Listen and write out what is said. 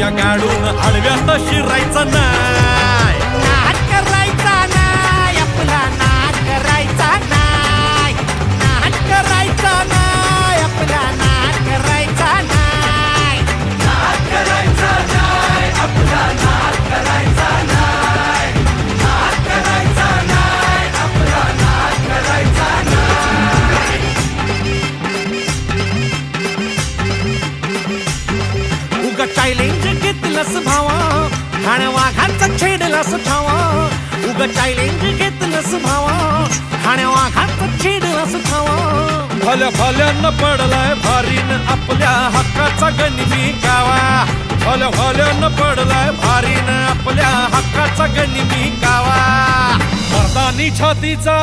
घेऊया गाडून आडव्यात शिरायचा नाही. नाद करायचा नाही, आपला नाद करायचा नाही. नाद करायचा नाही, आपला नाद करायचा नाही. नाद करायचा नाही, आपला नाद करायचा नाही. नाद करायचा नाही, आपला नाद करायचा नाही. उगा चॅलेंज घेतलंस भावा, ठाण्या वाघाचा छेडलास ठावा. उगा चॅलेंज घेतलंस भावा, ठाण्या वाघाचा छेडलास ठावा. भल्या भल्यानं पडलाय भारीन आपल्या हक्काचा गनिमी गावा. भल्या भल्यानं पडलाय भारीन आपल्या हक्काचा गनिमी गावा. मर्दानी छातीचा